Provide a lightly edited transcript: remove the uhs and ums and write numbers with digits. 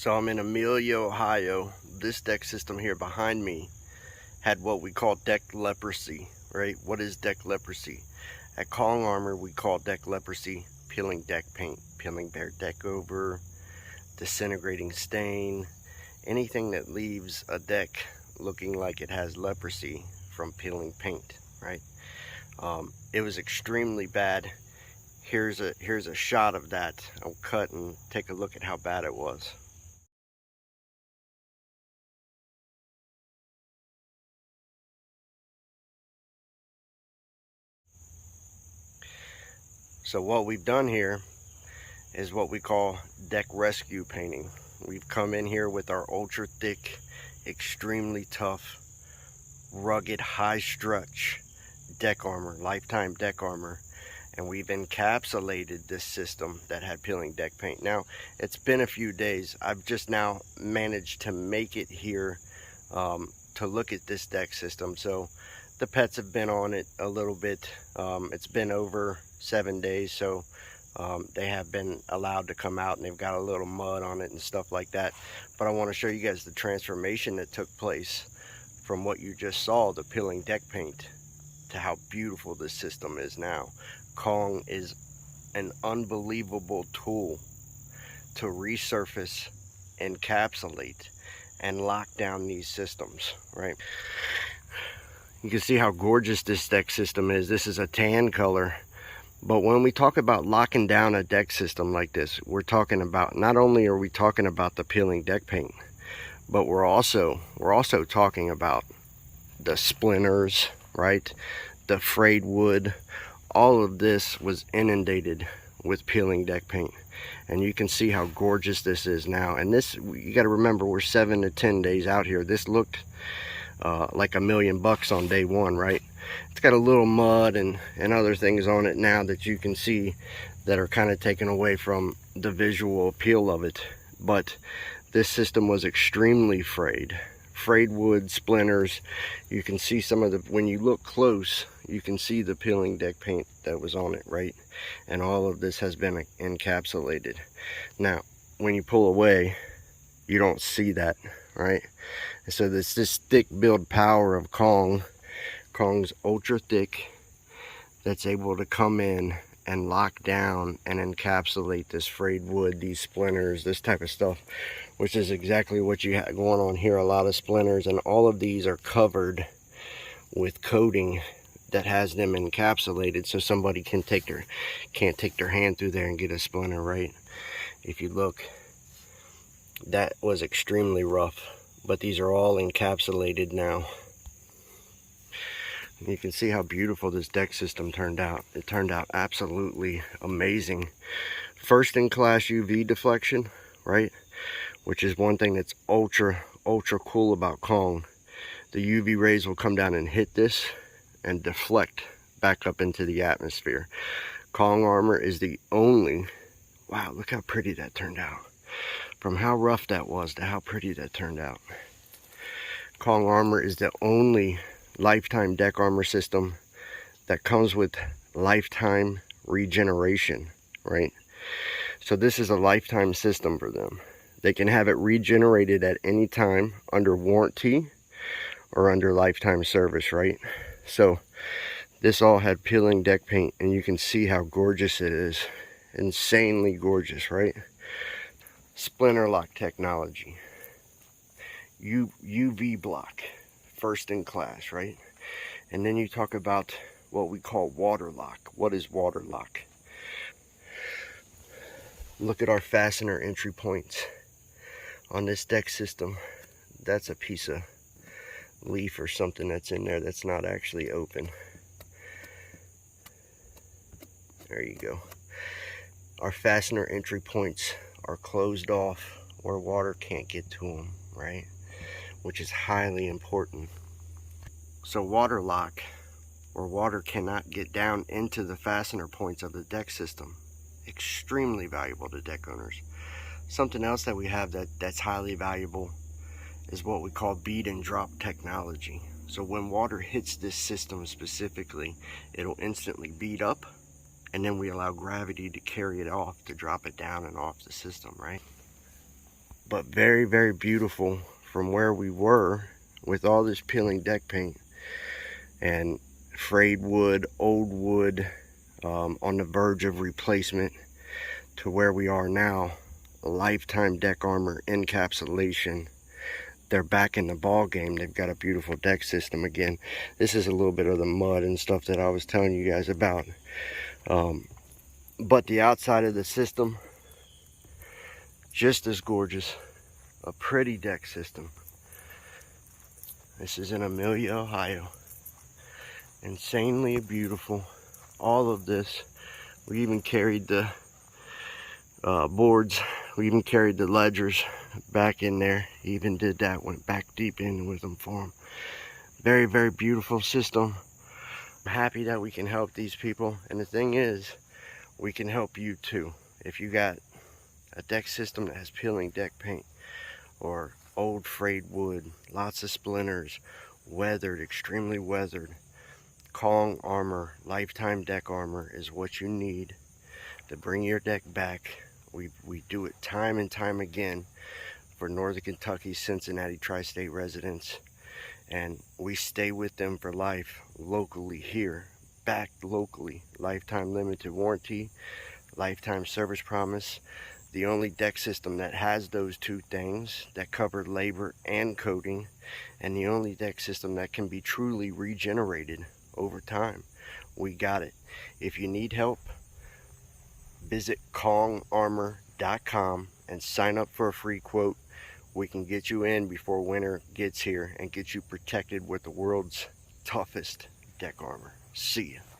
So I'm in Amelia, Ohio. This deck system here behind me had what we call deck leprosy, right? What is deck leprosy? At Calling Armor, we call deck leprosy peeling deck paint, peeling bare deck over, disintegrating stain, anything that leaves a deck looking like it has leprosy from peeling paint, right? It was extremely bad. Here's a shot of that. I'll cut and take a look at how bad it was. So what we've done here is what we call deck rescue painting. We've come in here with our ultra thick, extremely tough, rugged, high stretch deck armor, lifetime deck armor, and we've encapsulated this system that had peeling deck paint. Now, it's been a few days. I've just now managed to make it here to look at this deck system. So the pets have been on it a little bit. It's been over 7 days, so they have been allowed to come out, and they've got a little mud on it and stuff like that. But I want to show you guys the transformation that took place from what you just saw, the peeling deck paint, to how beautiful this system is now. Kong is an unbelievable tool to resurface, encapsulate, and lock down these systems, right? You can see how gorgeous this deck system is. This is a tan color. But when we talk about locking down a deck system like this, we're talking about, not only are we talking about the peeling deck paint, but we're also talking about the splinters, right? The frayed wood. All of this was inundated with peeling deck paint. And you can see how gorgeous this is now. And this, you got to remember, we're 7 to 10 days out here. This looked like $1 million on day one, right? It's got a little mud and other things on it now that you can see that are kind of taken away from the visual appeal of it. But this system was extremely frayed wood, splinters. You can see some of the, when you look close, you can see the peeling deck paint that was on it, right? And all of this has been encapsulated. Now, when you pull away, you don't see that, right? And so this thick build power of Kong's ultra thick, that's able to come in and lock down and encapsulate this frayed wood, these splinters, this type of stuff, which is exactly what you have going on here. A lot of splinters, and all of these are covered with coating that has them encapsulated, so somebody can't take their hand through there and get a splinter, right? If you look, that was extremely rough, but these are all encapsulated now. You can see how beautiful this deck system turned out. It turned out absolutely amazing. First in class UV deflection, right? Which is one thing that's ultra cool about Kong. The UV rays will come down and hit this and deflect back up into the atmosphere. Kong armor is the only, wow, look how pretty that turned out. From how rough that was to how pretty that turned out. Kong armor is the only lifetime deck armor system that comes with lifetime regeneration, right? So this is a lifetime system for them. They can have it regenerated at any time under warranty or under lifetime service, right? So this all had peeling deck paint, and you can see how gorgeous it is. Insanely gorgeous, right? Splinter lock technology, UV block, first in class, right? And then you talk about what we call water lock. What is water lock? Look at our fastener entry points on this deck system. That's a piece of leaf or something that's in there that's not actually open. There you go. Our fastener entry points are closed off where water can't get to them, right? Which is highly important. So water lock, or water cannot get down into the fastener points of the deck system. Extremely valuable to deck owners. Something else that we have that's highly valuable is what we call bead and drop technology. So when water hits this system specifically, it'll instantly bead up, and then we allow gravity to carry it off, to drop it down and off the system, right? but very, very beautiful from where we were with all this peeling deck paint and frayed wood, old wood, on the verge of replacement, to where we are now. Lifetime deck armor encapsulation. They're back in the ball game. They've got a beautiful deck system again. This is a little bit of the mud and stuff that I was telling you guys about. But the outside of the system, just as gorgeous. A pretty deck system. This is in Amelia, Ohio. Insanely beautiful. All of this. We even carried the boards. We even carried the ledgers back in there. Even did that, went back deep in with them for them. Very, very beautiful system. I'm happy that we can help these people. And the thing is, we can help you too. If you got a deck system that has peeling deck paint or old frayed wood, lots of splinters, weathered, extremely weathered, Kong armor, lifetime deck armor is what you need to bring your deck back. We do it time and time again for Northern Kentucky, Cincinnati, tri-state residents, and we stay with them for life locally here, backed locally. Lifetime limited warranty, lifetime service promise. The only deck system that has those two things, that cover labor and coating, and the only deck system that can be truly regenerated over time. We got it. If you need help, visit KongArmor.com and sign up for a free quote. We can get you in before winter gets here and get you protected with the world's toughest deck armor. See ya.